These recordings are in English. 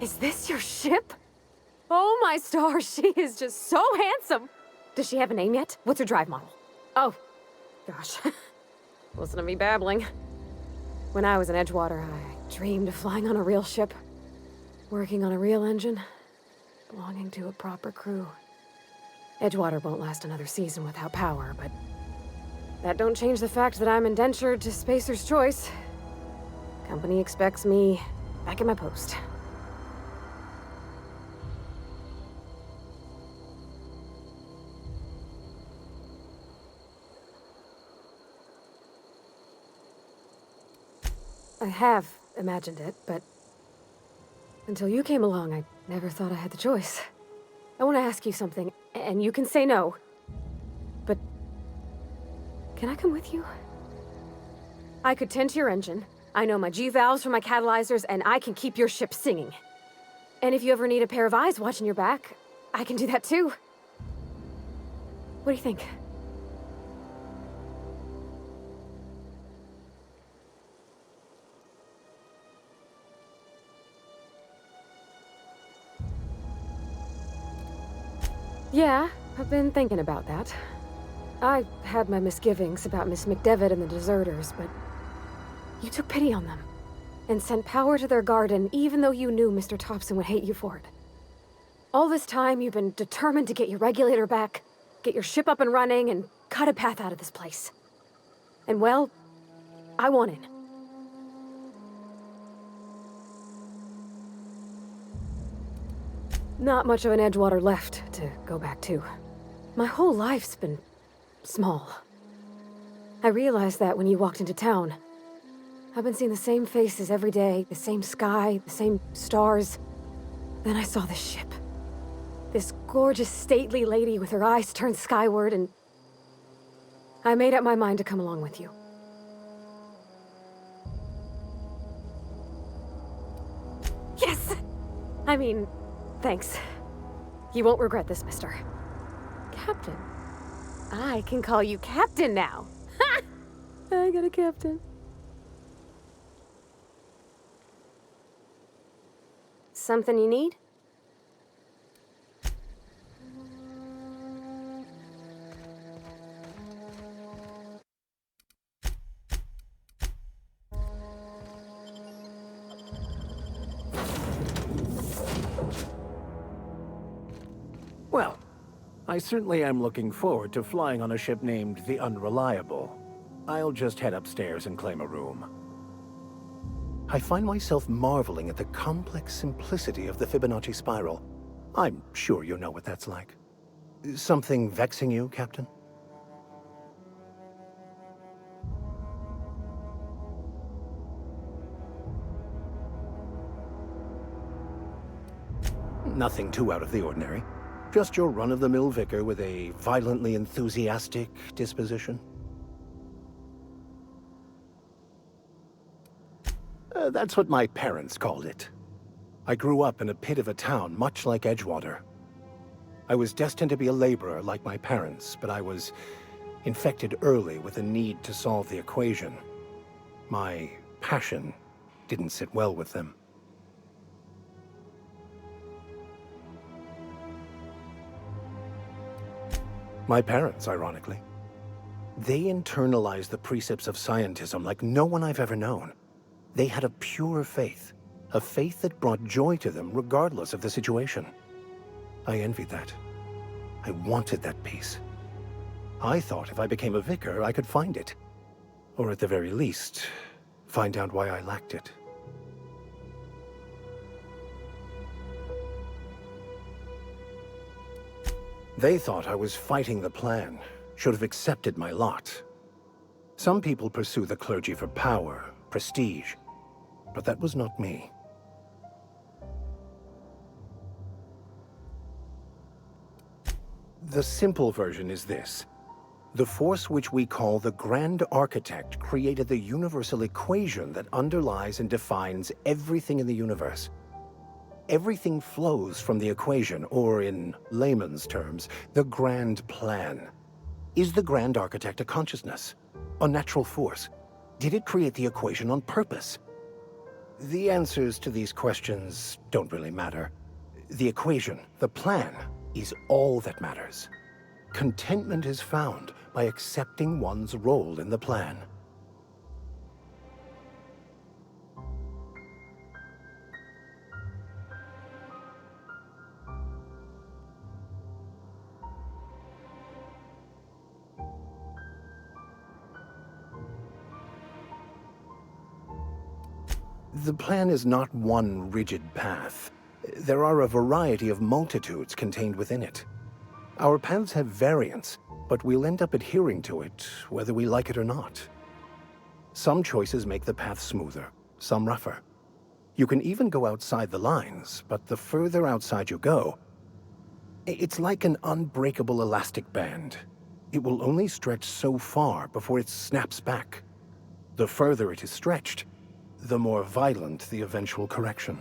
Is this your ship? Oh my stars, she is just so handsome! Does she have a name yet? What's her drive model? Oh, gosh. Listen to me babbling. When I was in Edgewater, I dreamed of flying on a real ship, working on a real engine, belonging to a proper crew. Edgewater won't last another season without power, but that don't change the fact that I'm indentured to Spacer's Choice. Company expects me back in my post. I have imagined it, but until you came along, I never thought I had the choice. I want to ask you something, and you can say no, but can I come with you? I could tend to your engine. I know my G-valves from my catalyzers, and I can keep your ship singing. And if you ever need a pair of eyes watching your back, I can do that too. What do you think? Yeah, I've been thinking about that. I had my misgivings about Miss McDevitt and the deserters, but you took pity on them and sent power to their garden even though you knew Mr. Thompson would hate you for it. All this time, you've been determined to get your regulator back, get your ship up and running, and cut a path out of this place. And well, I want in. Not much of an Edgewater left to go back to. My whole life's been small. I realized that when you walked into town. I've been seeing the same faces every day, the same sky, the same stars. Then I saw this ship. This gorgeous, stately lady with her eyes turned skyward, and I made up my mind to come along with you. Yes! I mean, thanks. You won't regret this, mister. Captain. I can call you Captain now. Ha! I got a captain. Something you need? Well, I certainly am looking forward to flying on a ship named the Unreliable. I'll just head upstairs and claim a room. I find myself marveling at the complex simplicity of the Fibonacci spiral. I'm sure you know what that's like. Something vexing you, Captain? Nothing too out of the ordinary. Just your run-of-the-mill vicar with a violently enthusiastic disposition. That's what my parents called it. I grew up in a pit of a town, much like Edgewater. I was destined to be a laborer like my parents, but I was infected early with a need to solve the equation. My passion didn't sit well with them. My parents, ironically. They internalized the precepts of scientism like no one I've ever known. They had a pure faith, a faith that brought joy to them regardless of the situation. I envied that. I wanted that peace. I thought if I became a vicar, I could find it. Or at the very least, find out why I lacked it. They thought I was fighting the plan, should have accepted my lot. Some people pursue the clergy for power, prestige, but that was not me. The simple version is this. The force which we call the Grand Architect created the universal equation that underlies and defines everything in the universe. Everything flows from the equation, or in layman's terms, the grand plan. Is the Grand Architect a consciousness? A natural force? Did it create the equation on purpose? The answers to these questions don't really matter. The equation, the plan, is all that matters. Contentment is found by accepting one's role in the plan. The plan is not one rigid path. There are a variety of multitudes contained within it. Our paths have variance, but we'll end up adhering to it, whether we like it or not. Some choices make the path smoother, some rougher. You can even go outside the lines, but the further outside you go, it's like an unbreakable elastic band. It will only stretch so far before it snaps back. The further it is stretched, the more violent the eventual correction.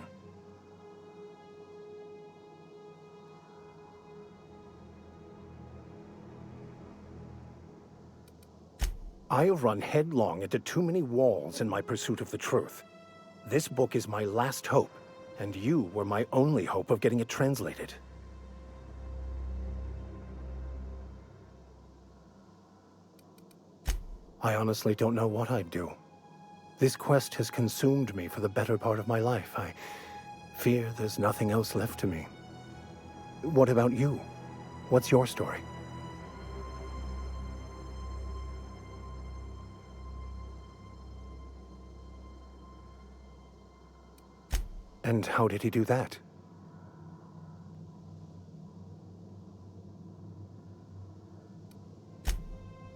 I have run headlong into too many walls in my pursuit of the truth. This book is my last hope, and you were my only hope of getting it translated. I honestly don't know what I'd do. This quest has consumed me for the better part of my life. I fear there's nothing else left to me. What about you? What's your story? And how did he do that?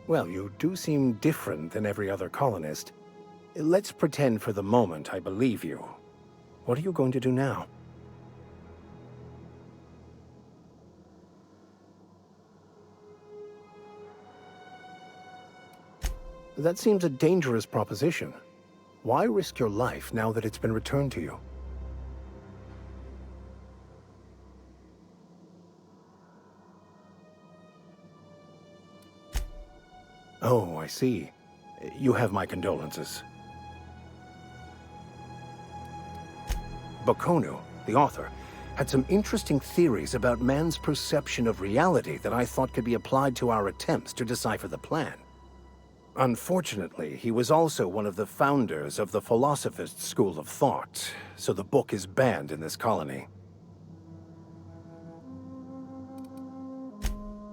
Well, you do seem different than every other colonist. Let's pretend for the moment I believe you. What are you going to do now? That seems a dangerous proposition. Why risk your life now that it's been returned to you? Oh, I see. You have my condolences. Bakonu, the author, had some interesting theories about man's perception of reality that I thought could be applied to our attempts to decipher the plan. Unfortunately, he was also one of the founders of the philosophist school of thought, so the book is banned in this colony.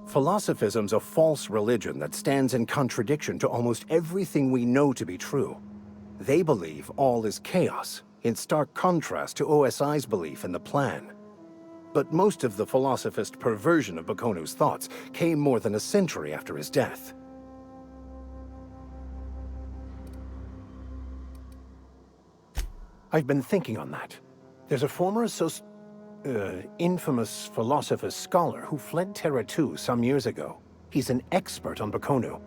Philosophism's a false religion that stands in contradiction to almost everything we know to be true. They believe all is chaos, in stark contrast to OSI's belief in the plan. But most of the philosophist perversion of Bakonu's thoughts came more than a century after his death. I've been thinking on that. There's a former infamous philosopher scholar who fled Terra 2 some years ago. He's an expert on Bakonu.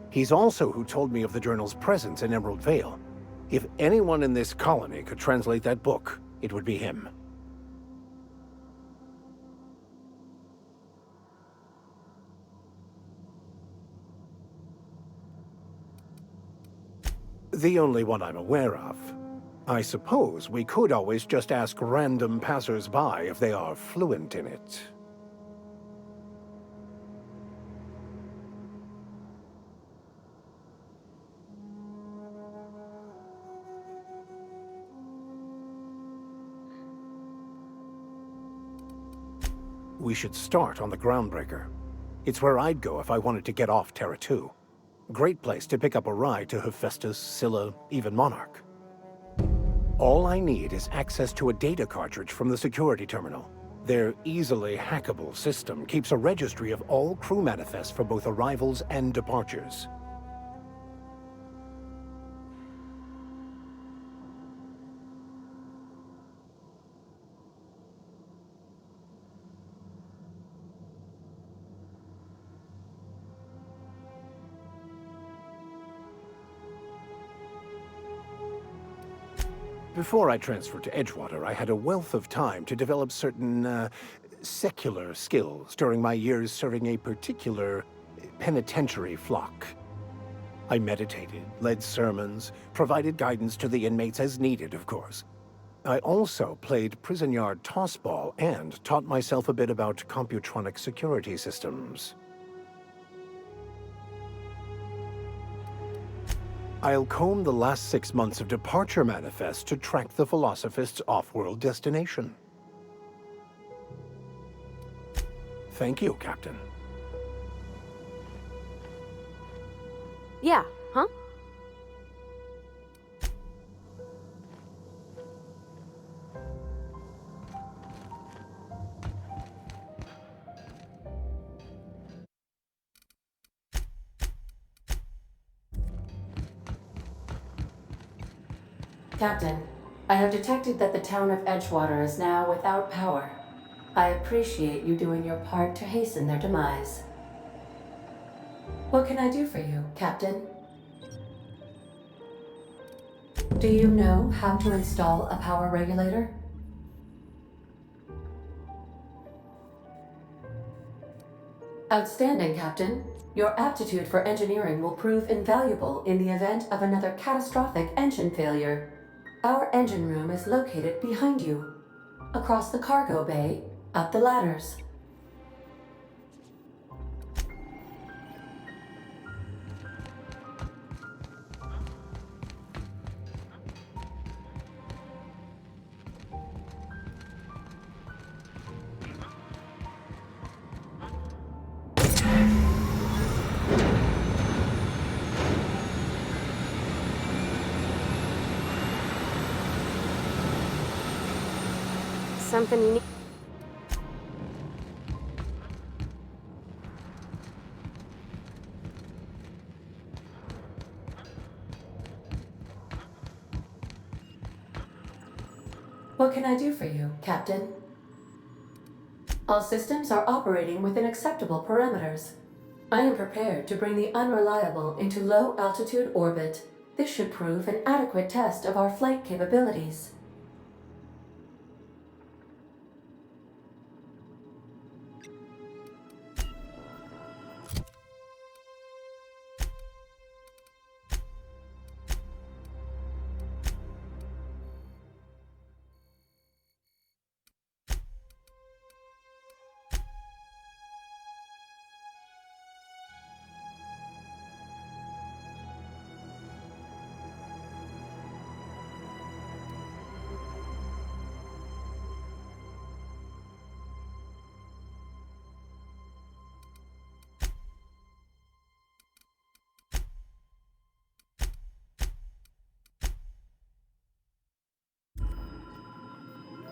He's also who told me of the journal's presence in Emerald Vale. If anyone in this colony could translate that book, it would be him. The only one I'm aware of. I suppose we could always just ask random passers-by if they are fluent in it. We should start on the Groundbreaker. It's where I'd go if I wanted to get off Terra 2. Great place to pick up a ride to Hephaestus, Scylla, even Monarch. All I need is access to a data cartridge from the security terminal. Their easily hackable system keeps a registry of all crew manifests for both arrivals and departures. Before I transferred to Edgewater, I had a wealth of time to develop certain, secular skills during my years serving a particular penitentiary flock. I meditated, led sermons, provided guidance to the inmates as needed, of course. I also played prison yard tossball and taught myself a bit about computronic security systems. I'll comb the last 6 months of departure manifest to track the Philosophist's off-world destination. Thank you, Captain. Yeah, huh? Captain, I have detected that the town of Edgewater is now without power. I appreciate you doing your part to hasten their demise. What can I do for you, Captain? Do you know how to install a power regulator? Outstanding, Captain. Your aptitude for engineering will prove invaluable in the event of another catastrophic engine failure. Our engine room is located behind you. Across the cargo bay, up the ladders. Something you need. What can I do for you, Captain? All systems are operating within acceptable parameters. I am prepared to bring the unreliable into low-altitude orbit. This should prove an adequate test of our flight capabilities.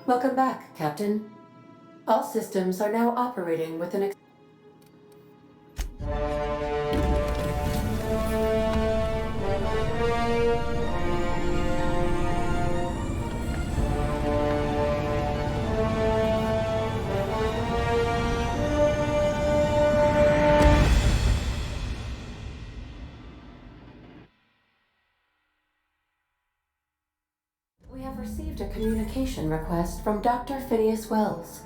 Welcome back, Captain. All systems are now operating with an We have received a communication request from Dr. Phineas Wells.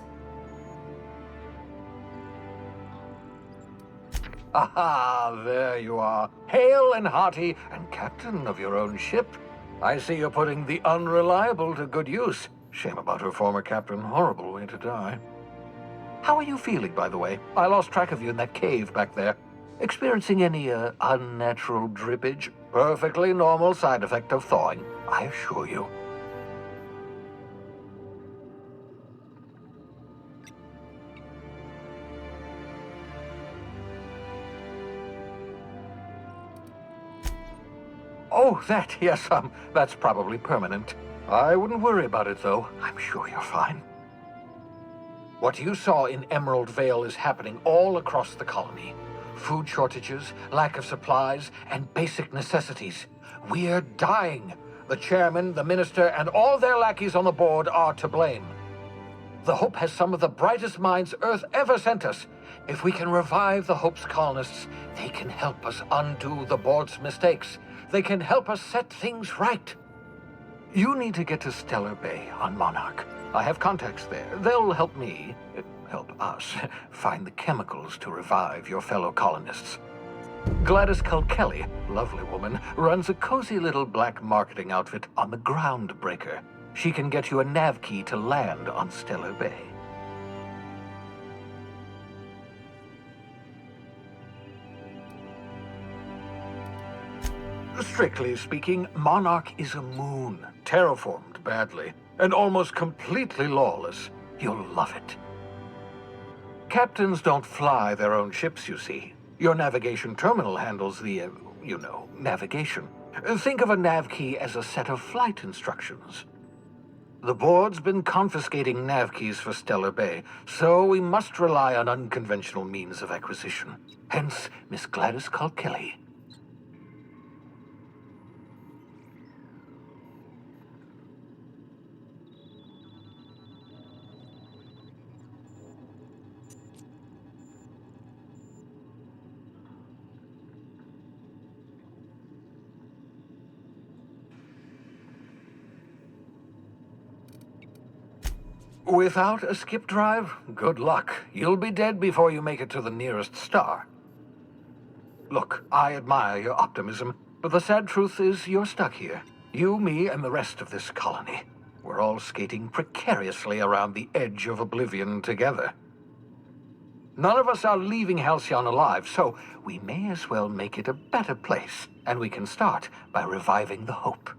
Aha, there you are, hale and hearty, and captain of your own ship. I see you're putting the unreliable to good use. Shame about her former captain, horrible way to die. How are you feeling, by the way? I lost track of you in that cave back there. Experiencing any, unnatural drippage? Perfectly normal side effect of thawing, I assure you. Oh, that, yes, that's probably permanent. I wouldn't worry about it, though. I'm sure you're fine. What you saw in Emerald Vale is happening all across the colony. Food shortages, lack of supplies, and basic necessities. We're dying. The chairman, the minister, and all their lackeys on the board are to blame. The Hope has some of the brightest minds Earth ever sent us. If we can revive the Hope's colonists, they can help us undo the board's mistakes. They can help us set things right. You need to get to Stellar Bay on Monarch. I have contacts there. They'll help me, help us, find the chemicals to revive your fellow colonists. Gladys Kelly, lovely woman, runs a cozy little black marketing outfit on the Groundbreaker. She can get you a nav key to land on Stellar Bay. Strictly speaking, Monarch is a moon, terraformed badly, and almost completely lawless. You'll love it. Captains don't fly their own ships, you see. Your navigation terminal handles the, navigation. Think of a nav key as a set of flight instructions. The board's been confiscating nav keys for Stellar Bay, so we must rely on unconventional means of acquisition. Hence, Miss Gladys Kelly. Without a skip drive, good luck. You'll be dead before you make it to the nearest star. Look, I admire your optimism, but the sad truth is you're stuck here. You, me, and the rest of this colony. We're all skating precariously around the edge of oblivion together. None of us are leaving Halcyon alive, so we may as well make it a better place, and we can start by reviving the hope.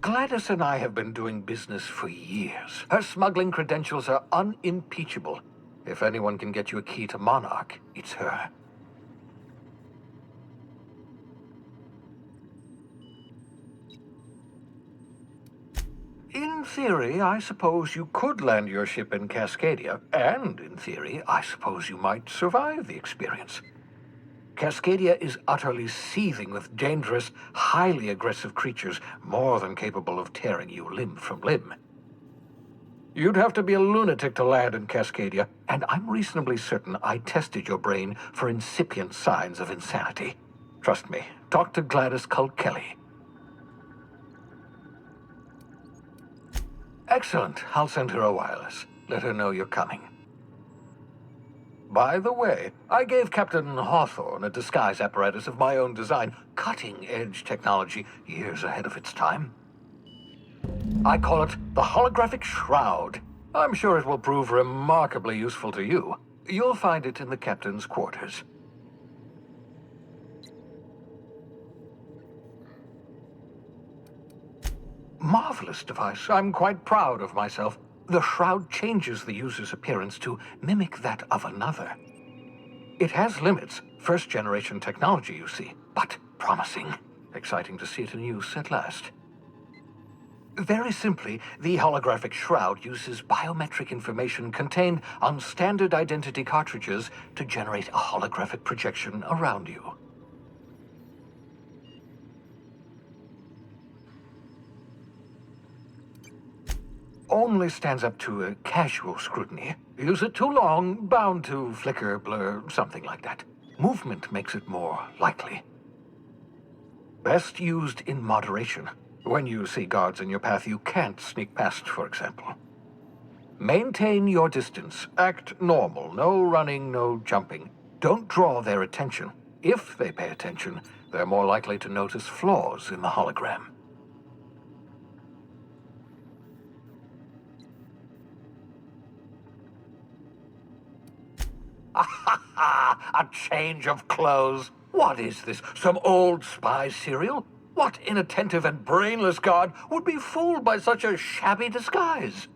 Gladys and I have been doing business for years. Her smuggling credentials are unimpeachable. If anyone can get you a key to Monarch, it's her. In theory, I suppose you could land your ship in Cascadia, and in theory, I suppose you might survive the experience. Cascadia is utterly seething with dangerous, highly aggressive creatures more than capable of tearing you limb from limb. You'd have to be a lunatic to land in Cascadia, and I'm reasonably certain I tested your brain for incipient signs of insanity. Trust me, talk to Gladys Kelly. Excellent. I'll send her a wireless. Let her know you're coming. By the way, I gave Captain Hawthorne a disguise apparatus of my own design, cutting-edge technology years ahead of its time. I call it the holographic shroud. I'm sure it will prove remarkably useful to you. You'll find it in the captain's quarters. Marvelous device. I'm quite proud of myself. The shroud changes the user's appearance to mimic that of another. It has limits, first-generation technology, you see, but promising. Exciting to see it in use at last. Very simply, the holographic shroud uses biometric information contained on standard identity cartridges to generate a holographic projection around you. Only stands up to a casual scrutiny. Use it too long, bound to flicker, blur, something like that. Movement makes it more likely. Best used in moderation. When you see guards in your path you can't sneak past, for example. Maintain your distance. Act normal. No running, no jumping. Don't draw their attention. If they pay attention, they're more likely to notice flaws in the hologram. A change of clothes. What is this? Some old spy serial? What inattentive and brainless guard would be fooled by such a shabby disguise?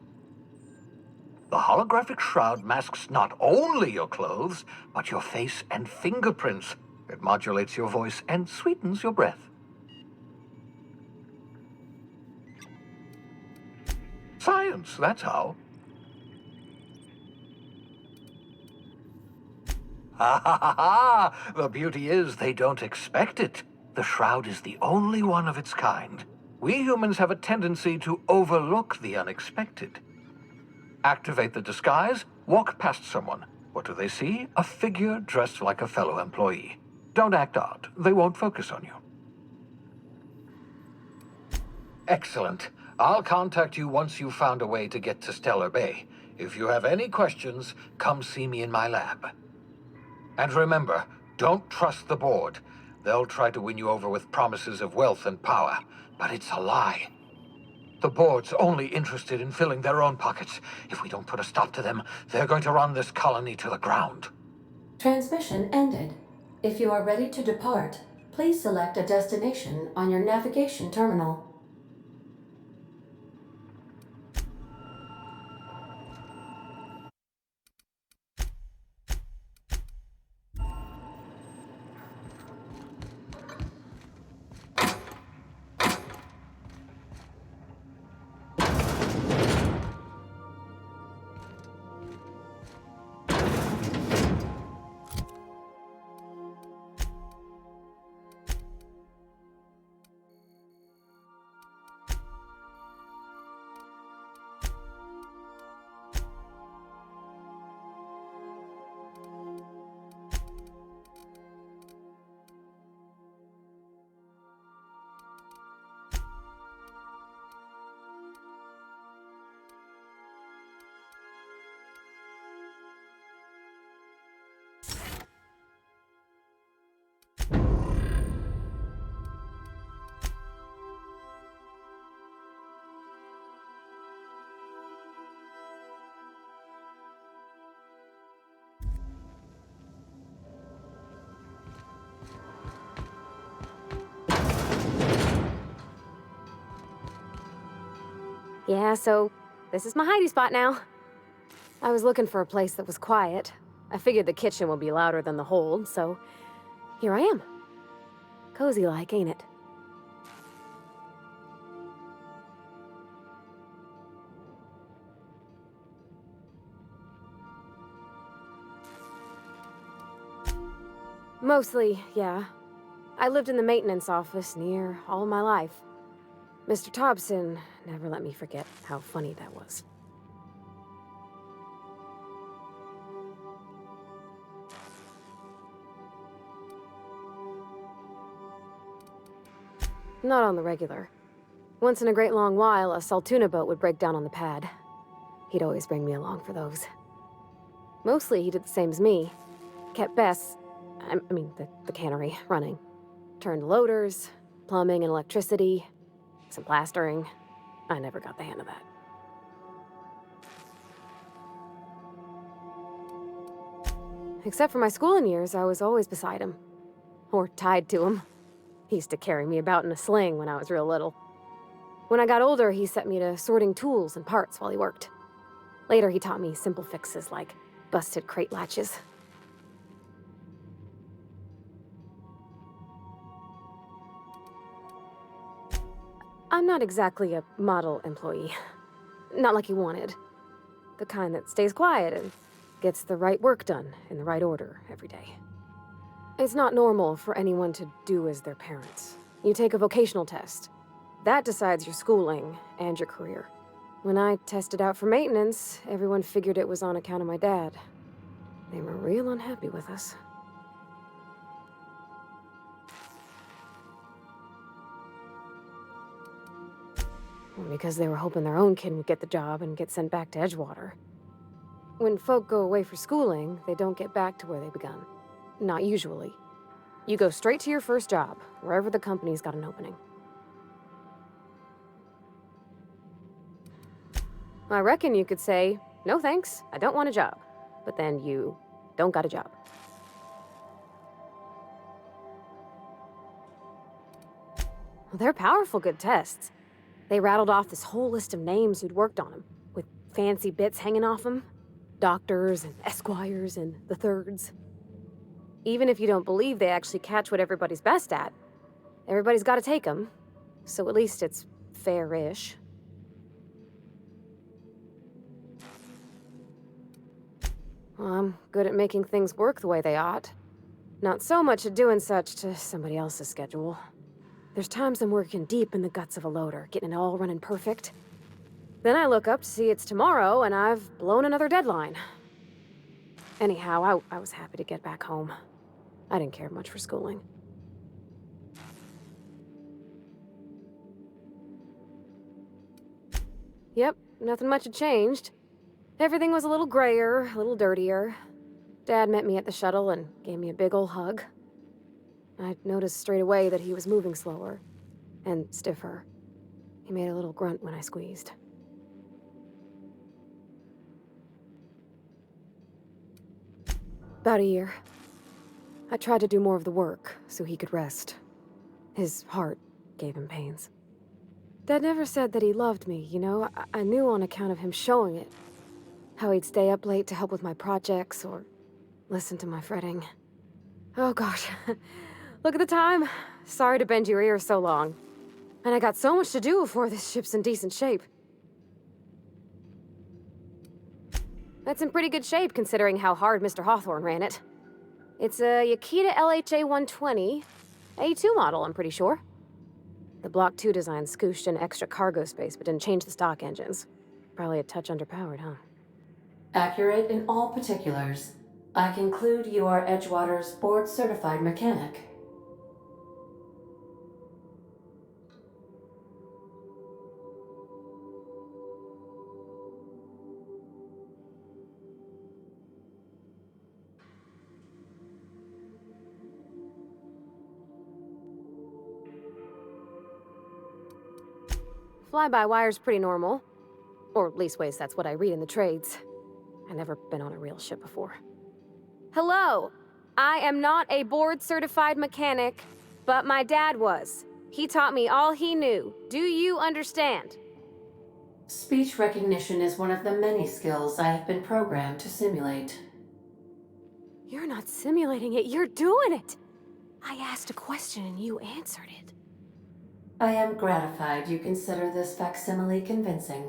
The holographic shroud masks not only your clothes, but your face and fingerprints. It modulates your voice and sweetens your breath. Science, that's how. Ha ha ha ha! The beauty is they don't expect it. The shroud is the only one of its kind. We humans have a tendency to overlook the unexpected. Activate the disguise, walk past someone. What do they see? A figure dressed like a fellow employee. Don't act odd. They won't focus on you. Excellent. I'll contact you once you've found a way to get to Stellar Bay. If you have any questions, come see me in my lab. And remember, don't trust the board. They'll try to win you over with promises of wealth and power, but it's a lie. The board's only interested in filling their own pockets. If we don't put a stop to them, they're going to run this colony to the ground. Transmission ended. If you are ready to depart, please select a destination on your navigation terminal. Yeah, so this is my hidey spot now. I was looking for a place that was quiet. I figured the kitchen would be louder than the hold, so here I am. Cozy like, ain't it? Mostly, yeah. I lived in the maintenance office near all my life. Mr. Thompson never let me forget how funny that was. Not on the regular. Once in a great long while, a Saltuna boat would break down on the pad. He'd always bring me along for those. Mostly, he did the same as me. Kept Bess, the cannery, running. Turned loaders, plumbing and electricity, some plastering. I never got the hang of that. Except for my schooling years, I was always beside him. Or tied to him. He used to carry me about in a sling when I was real little. When I got older, he set me to sorting tools and parts while he worked. Later, he taught me simple fixes like busted crate latches. I'm not exactly a model employee. Not like he wanted. The kind that stays quiet and gets the right work done in the right order every day. It's not normal for anyone to do as their parents. You take a vocational test. That decides your schooling and your career. When I tested out for maintenance, everyone figured it was on account of my dad. They were real unhappy with us. Because they were hoping their own kid would get the job and get sent back to Edgewater. When folk go away for schooling, they don't get back to where they begun. Not usually. You go straight to your first job, wherever the company's got an opening. I reckon you could say, no thanks, I don't want a job. But then you don't got a job. Well, they're powerful good tests. They rattled off this whole list of names who'd worked on them, with fancy bits hanging off them. Doctors and esquires and the thirds. Even if you don't believe they actually catch what everybody's best at, everybody's got to take them, so at least it's fair-ish. Well, I'm good at making things work the way they ought. Not so much at doing such to somebody else's schedule. There's times I'm working deep in the guts of a loader, getting it all running perfect. Then I look up to see it's tomorrow, and I've blown another deadline. Anyhow, I was happy to get back home. I didn't care much for schooling. Yep, nothing much had changed. Everything was a little grayer, a little dirtier. Dad met me at the shuttle and gave me a big ol' hug. I noticed straight away that he was moving slower and stiffer. He made a little grunt when I squeezed. About a year. I tried to do more of the work so he could rest. His heart gave him pains. Dad never said that he loved me, you know? I knew on account of him showing it. How he'd stay up late to help with my projects or listen to my fretting. Oh gosh. Look at the time. Sorry to bend your ears so long. And I got so much to do before this ship's in decent shape. That's in pretty good shape considering how hard Mr. Hawthorne ran it. It's a Yakita LHA 120, A2 model, I'm pretty sure. The Block 2 design scooshed in extra cargo space but didn't change the stock engines. Probably a touch underpowered, huh? Accurate in all particulars. I conclude you are Edgewater's board-certified mechanic. Fly-by-wire's pretty normal. Or leastways, that's what I read in the trades. I've never been on a real ship before. Hello! I am not a board-certified mechanic, but my dad was. He taught me all he knew. Do you understand? Speech recognition is one of the many skills I have been programmed to simulate. You're not simulating it, you're doing it! I asked a question and you answered it. I am gratified you consider this facsimile convincing.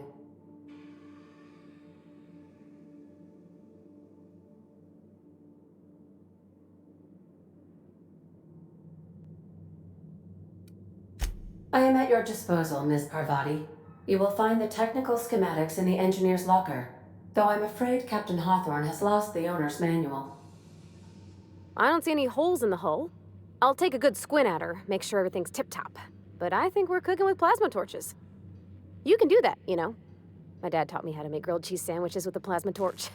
I am at your disposal, Ms. Parvati. You will find the technical schematics in the engineer's locker, though I'm afraid Captain Hawthorne has lost the owner's manual. I don't see any holes in the hull. I'll take a good squint at her, make sure everything's tip-top. But I think we're cooking with plasma torches. You can do that, you know. My dad taught me how to make grilled cheese sandwiches with a plasma torch.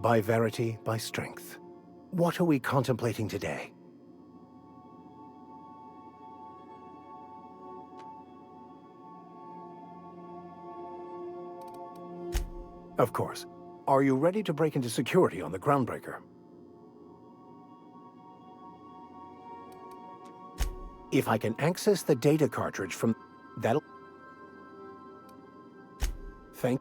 By verity, by strength. What are we contemplating today? Of course. Are you ready to break into security on the Groundbreaker? If I can access the data cartridge from... that'll... Thank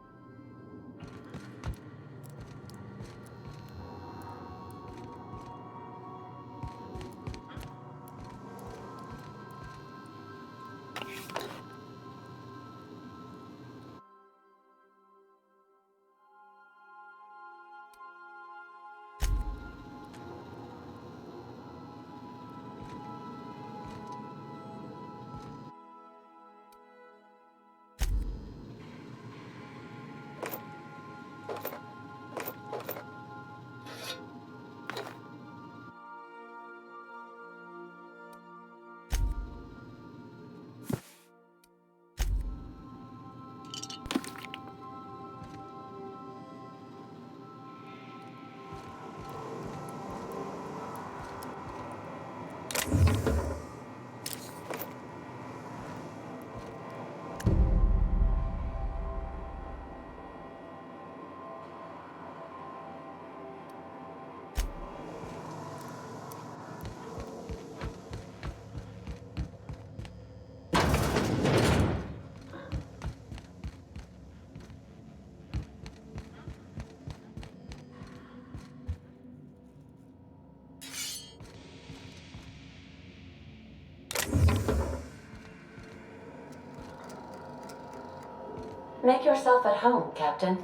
Make yourself at home, Captain.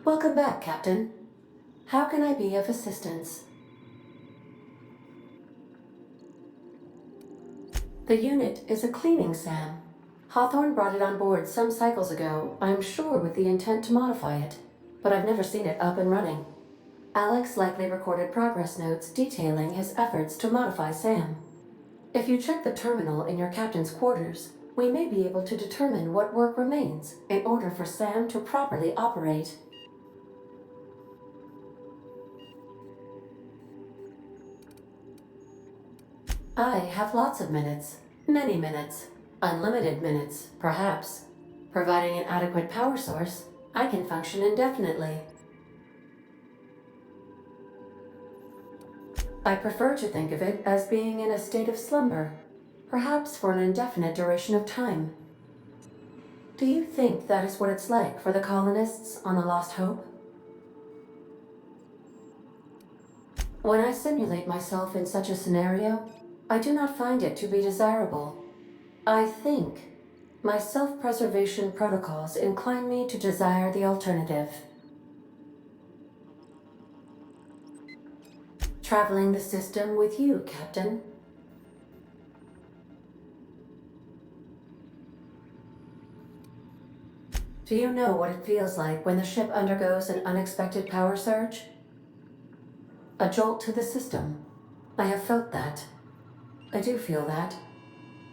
Welcome back, Captain. How can I be of assistance? The unit is a cleaning SAM. Hawthorne brought it on board some cycles ago, I'm sure with the intent to modify it, but I've never seen it up and running. Alex likely recorded progress notes detailing his efforts to modify SAM. If you check the terminal in your captain's quarters, we may be able to determine what work remains in order for SAM to properly operate. I have lots of minutes. Many minutes. Unlimited minutes, perhaps. Providing an adequate power source, I can function indefinitely. I prefer to think of it as being in a state of slumber, perhaps for an indefinite duration of time. Do you think that is what it's like for the colonists on the Lost Hope? When I simulate myself in such a scenario, I do not find it to be desirable. I think my self-preservation protocols incline me to desire the alternative. Traveling the system with you, Captain. Do you know what it feels like when the ship undergoes an unexpected power surge? A jolt to the system. I have felt that. I do feel that.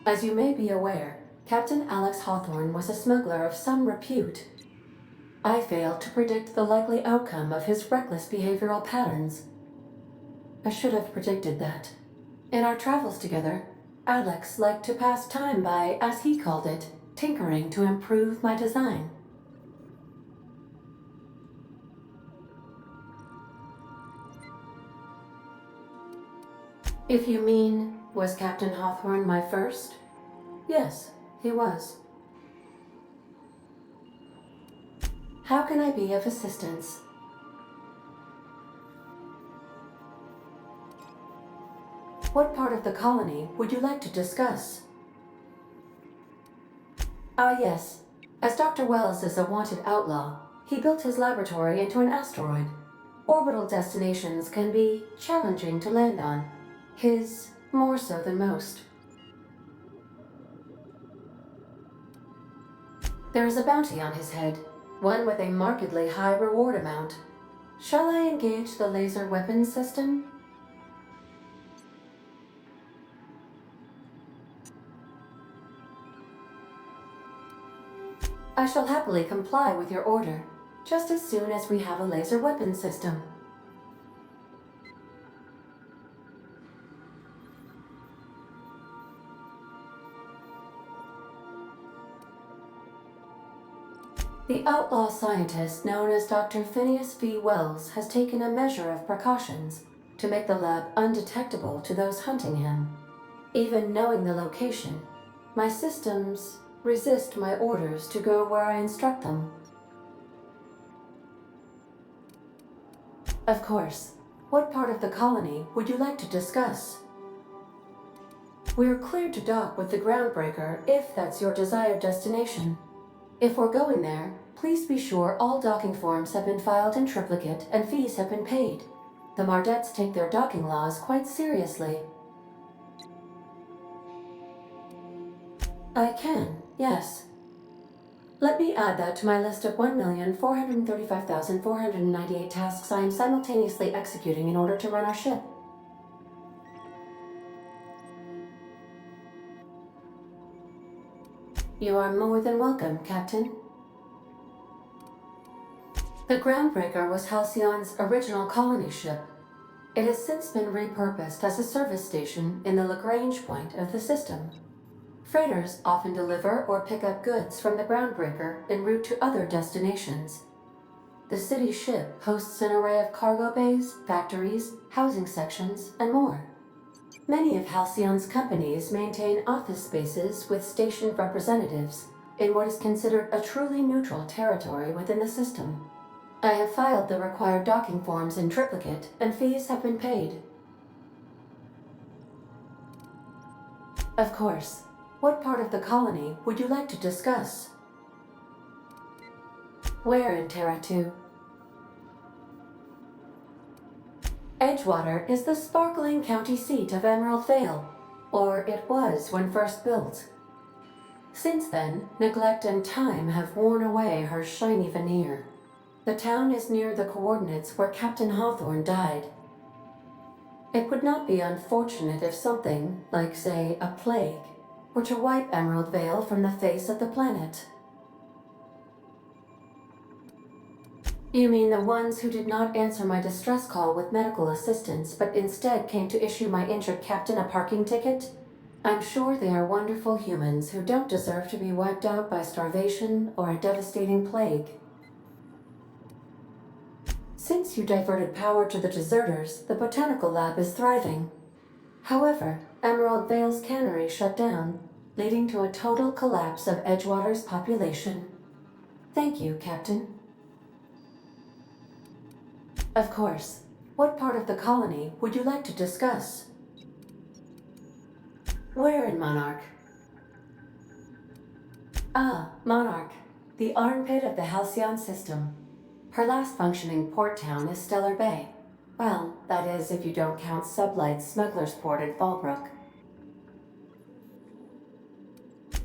As you may be aware, Captain Alex Hawthorne was a smuggler of some repute. I failed to predict the likely outcome of his reckless behavioral patterns. I should have predicted that. In our travels together, Alex liked to pass time by, as he called it, tinkering to improve my design. If you mean, was Captain Hawthorne my first? Yes, he was. How can I be of assistance? What part of the colony would you like to discuss? Ah, yes. As Dr. Wells is a wanted outlaw, he built his laboratory into an asteroid. Orbital destinations can be challenging to land on. His more so than most. There is a bounty on his head, one with a markedly high reward amount. Shall I engage the laser weapons system? I shall happily comply with your order, just as soon as we have a laser weapons system. The outlaw scientist known as Dr. Phineas V. Wells has taken a measure of precautions to make the lab undetectable to those hunting him. Even knowing the location, my systems resist my orders to go where I instruct them. Of course. What part of the colony would you like to discuss? We're cleared to dock with the groundbreaker if that's your desired destination. If we're going there, please be sure all docking forms have been filed in triplicate and fees have been paid. The Mardettes take their docking laws quite seriously. I can, yes. Let me add that to my list of 1,435,498 tasks I am simultaneously executing in order to run our ship. You are more than welcome, Captain. The Groundbreaker was Halcyon's original colony ship. It has since been repurposed as a service station in the Lagrange point of the system. Freighters often deliver or pick up goods from the Groundbreaker en route to other destinations. The city ship hosts an array of cargo bays, factories, housing sections, and more. Many of Halcyon's companies maintain office spaces with stationed representatives in what is considered a truly neutral territory within the system. I have filed the required docking forms in triplicate, and fees have been paid. Of course. What part of the colony would you like to discuss? Where in Terra 2? Edgewater is the sparkling county seat of Emerald Vale, or it was when first built. Since then, neglect and time have worn away her shiny veneer. The town is near the coordinates where Captain Hawthorne died. It would not be unfortunate if something, like say, a plague, were to wipe Emerald Vale from the face of the planet. You mean the ones who did not answer my distress call with medical assistance, but instead came to issue my injured captain a parking ticket? I'm sure they are wonderful humans who don't deserve to be wiped out by starvation or a devastating plague. Since you diverted power to the deserters, the botanical lab is thriving. However, Emerald Vale's cannery shut down, leading to a total collapse of Edgewater's population. Thank you, Captain. Of course. What part of the colony would you like to discuss? Where in Monarch? Ah, Monarch, the armpit of the Halcyon system. Her last functioning port town is Stellar Bay. Well, that is if you don't count Sublight's Smuggler's Port at Fallbrook.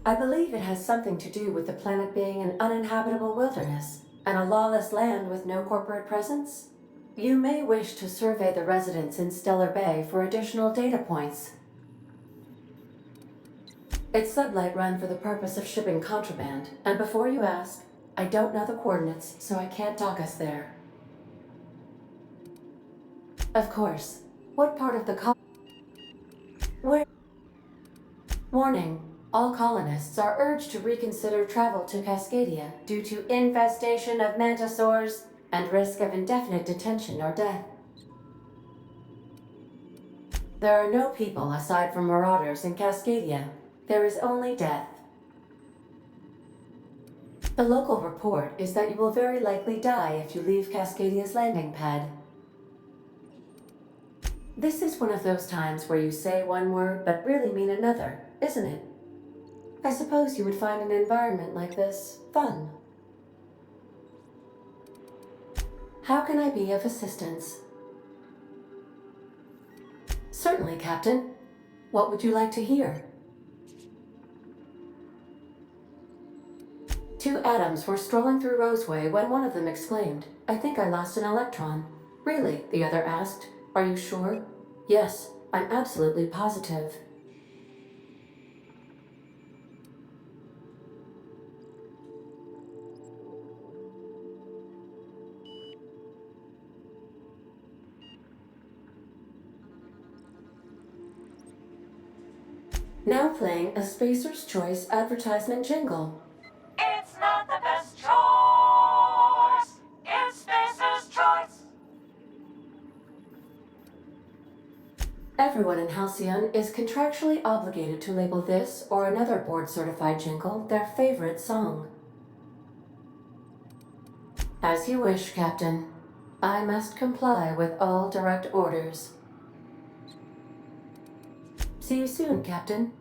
I believe it has something to do with the planet being an uninhabitable wilderness and a lawless land with no corporate presence. You may wish to survey the residents in Stellar Bay for additional data points. It's Sublight run for the purpose of shipping contraband, and before you ask, I don't know the coordinates, so I can't dock us there. Of course. What part of the Where? Warning. All colonists are urged to reconsider travel to Cascadia due to infestation of mantisaurs and risk of indefinite detention or death. There are no people aside from marauders in Cascadia. There is only death. The local report is that you will very likely die if you leave Cascadia's landing pad. This is one of those times where you say one word but really mean another, isn't it? I suppose you would find an environment like this fun. How can I be of assistance? Certainly, Captain. What would you like to hear? Two atoms were strolling through Roseway when one of them exclaimed, "I think I lost an electron." "Really?" the other asked. "Are you sure?" "Yes, I'm absolutely positive." Now playing a Spacer's Choice advertisement jingle. It's not the best choice. It's Spacer's choice. Everyone in Halcyon is contractually obligated to label this or another board-certified jingle their favorite song. As you wish, Captain. I must comply with all direct orders. See you soon, Captain.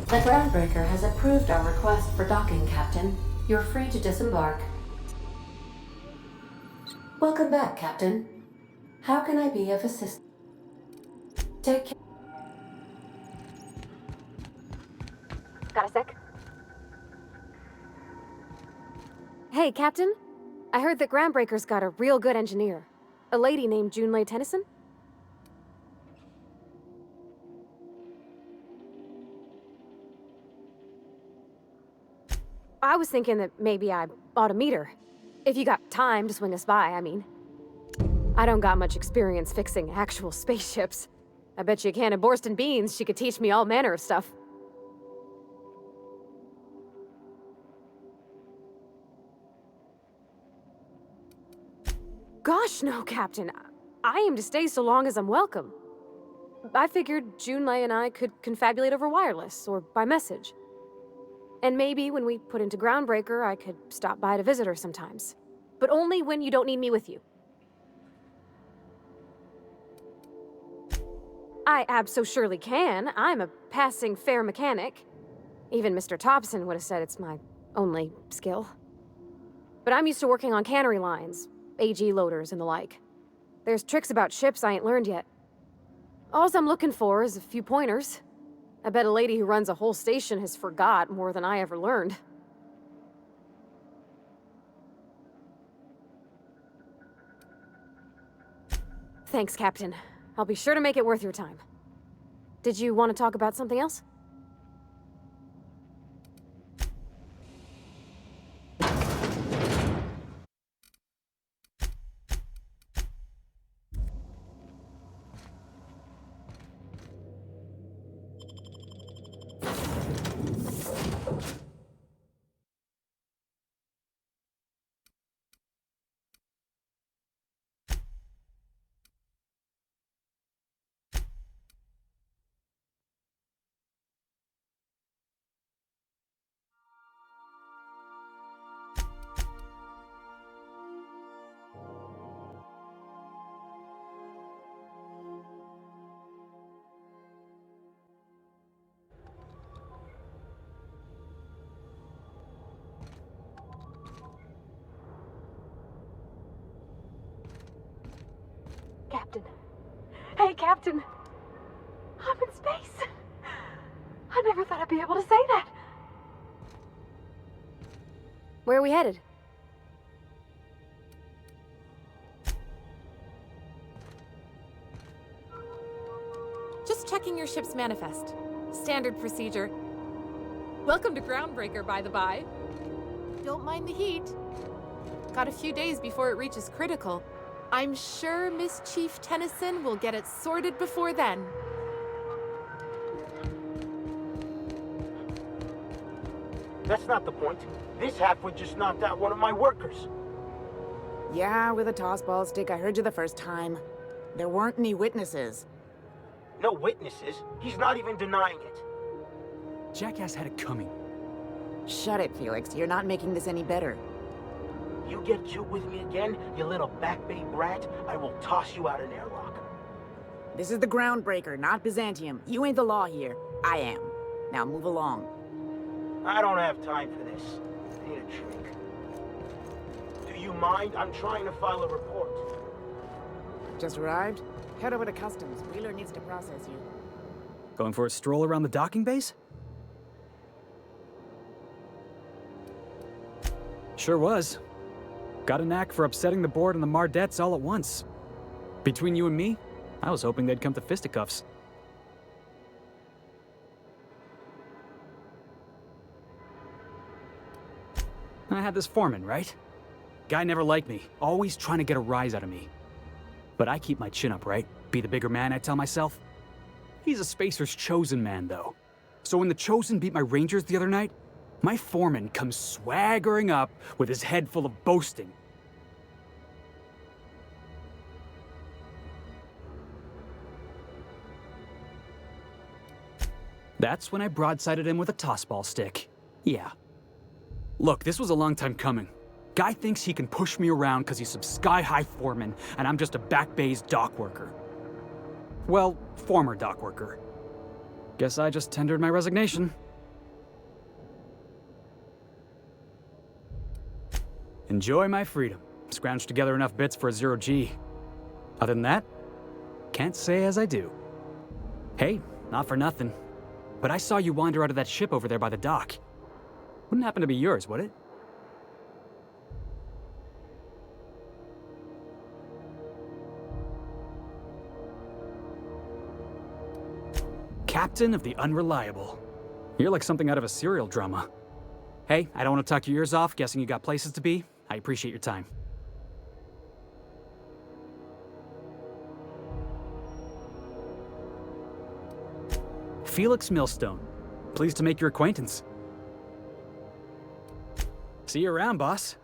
The groundbreaker has approved our request for docking, Captain. You're free to disembark. Welcome back, Captain. How can I be of assistance? Take care. Got a sec? Hey, Captain. I heard that Groundbreaker's got a real good engineer. A lady named Junlei Tennyson? I was thinking that maybe I ought to meet her. If you got time to swing us by, I mean. I don't got much experience fixing actual spaceships. I bet you a can of Borston beans she could teach me all manner of stuff. Gosh, no, Captain. I aim to stay so long as I'm welcome. I figured Junlei and I could confabulate over wireless, or by message. And maybe when we put into Groundbreaker, I could stop by to visit her sometimes. But only when you don't need me with you. I abso-surely can. I'm a passing fair mechanic. Even Mr. Thompson would have said it's my only skill. But I'm used to working on cannery lines, AG loaders and the like. There's tricks about ships I ain't learned yet. All I'm looking for is a few pointers. I bet a lady who runs a whole station has forgot more than I ever learned. Thanks, Captain. I'll be sure to make it worth your time. Did you want to talk about something else? Captain. Hey, Captain. I'm in space. I never thought I'd be able to say that. Where are we headed? Just checking your ship's manifest. Standard procedure. Welcome to Groundbreaker, by the by. Don't mind the heat. Got a few days before it reaches critical. I'm sure Miss Chief Tennyson will get it sorted before then. That's not the point. This halfwit just knocked out one of my workers. Yeah, with a tossball stick, I heard you the first time. There weren't any witnesses. No witnesses. He's not even denying it. Jackass had it coming. Shut it, Felix. You're not making this any better. You get you with me again, you little back bay brat, I will toss you out an airlock. This is the Groundbreaker, not Byzantium. You ain't the law here. I am. Now move along. I don't have time for this. I need a drink. Do you mind? I'm trying to file a report. Just arrived? Head over to Customs. Wheeler needs to process you. Going for a stroll around the docking base? Sure was. Got a knack for upsetting the board and the Mardettes all at once. Between you and me, I was hoping they'd come to fisticuffs. I had this foreman, right? Guy never liked me, always trying to get a rise out of me. But I keep my chin up, right? Be the bigger man, I tell myself. He's a Spacer's chosen man, though. So when the Chosen beat my Rangers the other night, my foreman comes swaggering up with his head full of boasting. That's when I broadsided him with a tossball stick. Yeah. Look, this was a long time coming. Guy thinks he can push me around because he's some sky-high foreman, and I'm just a back bay's dock worker. Well, former dock worker. Guess I just tendered my resignation. Enjoy my freedom. Scrounged together enough bits for a 0G. Other than that, can't say as I do. Hey, not for nothing, but I saw you wander out of that ship over there by the dock. Wouldn't happen to be yours, would it? Captain of the Unreliable. You're like something out of a serial drama. Hey, I don't want to talk your ears off, guessing you got places to be. I appreciate your time. Felix Millstone. Pleased to make your acquaintance. See you around, boss.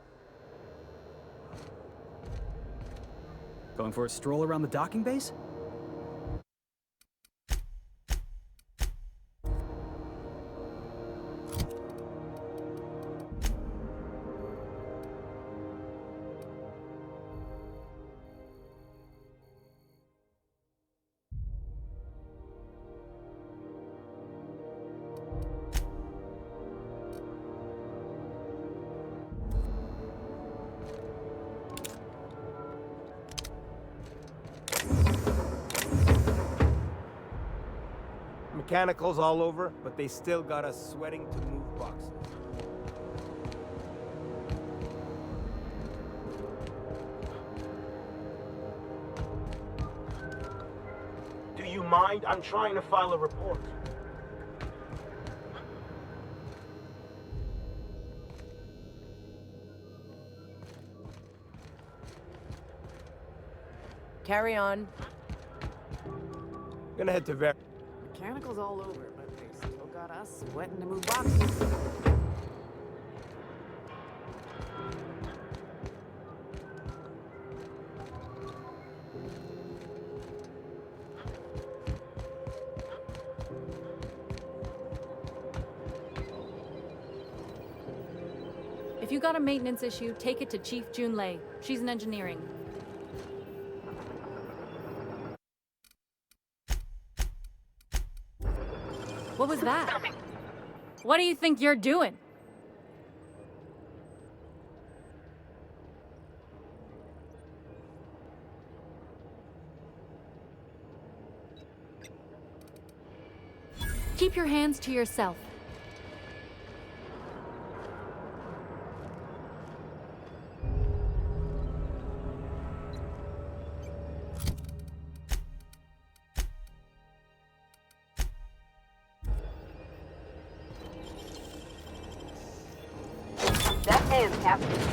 Going for a stroll around the docking base? Mechanicals all over, but they still got us sweating to move boxes. Do you mind? I'm trying to file a report. Carry on. Gonna head to Ver. Mechanicals all over, but they still got us sweating to move boxes. If you got a maintenance issue, take it to Chief Jun Lei. She's in engineering. What was that? What do you think you're doing? Keep your hands to yourself. Captain.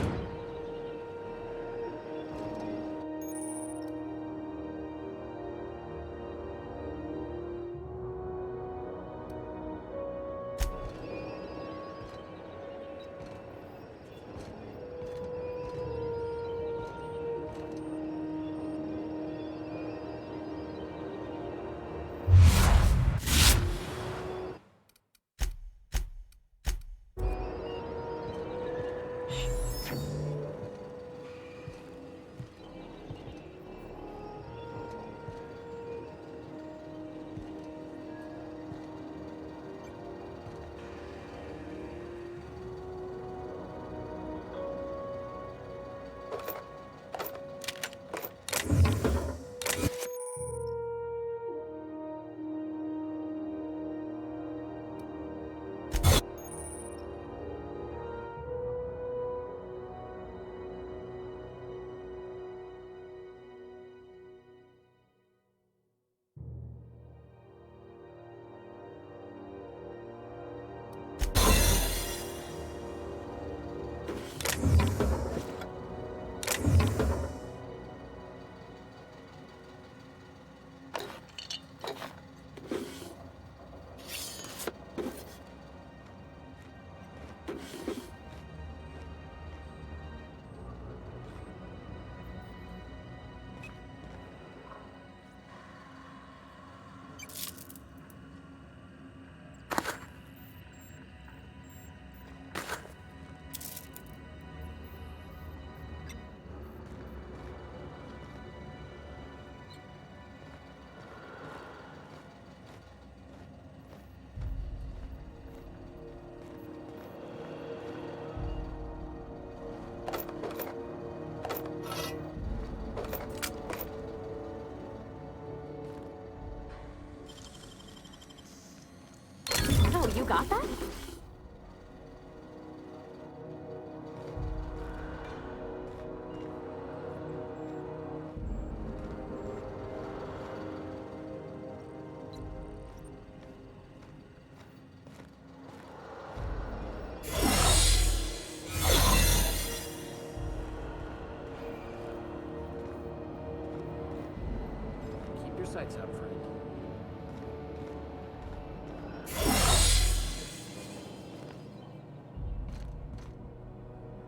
sights out, friend.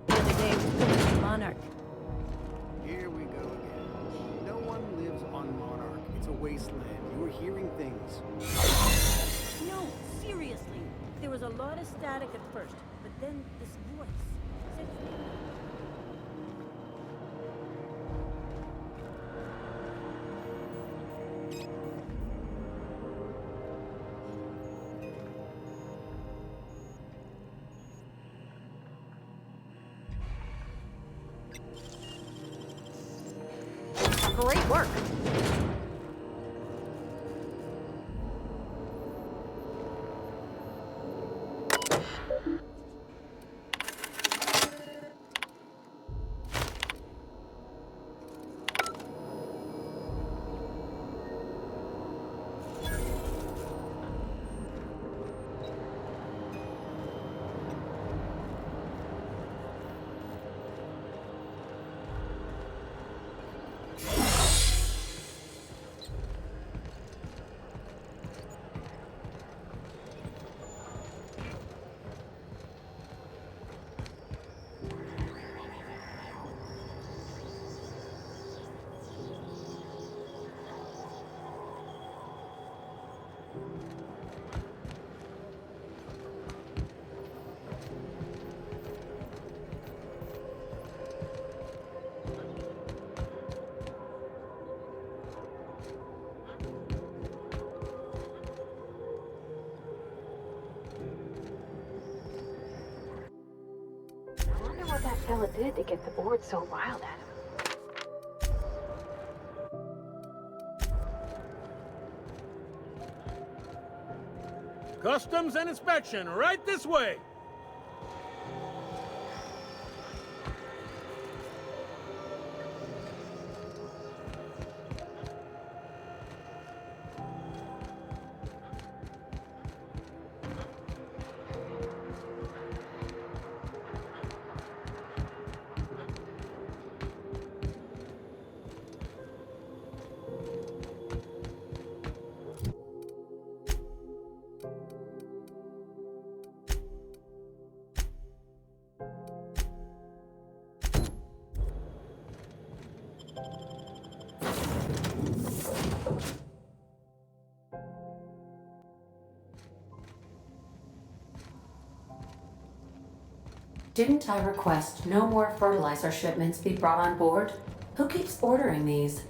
The other day, we built Monarch. Here we go again. No one lives on Monarch. It's a wasteland. You're hearing things. No, seriously. There was a lot of static at first, but then this voice said its name. Great work. I wonder what that fella did to get the board so riled at him. Customs and inspection, right this way. Didn't I request no more fertilizer shipments be brought on board? Who keeps ordering these?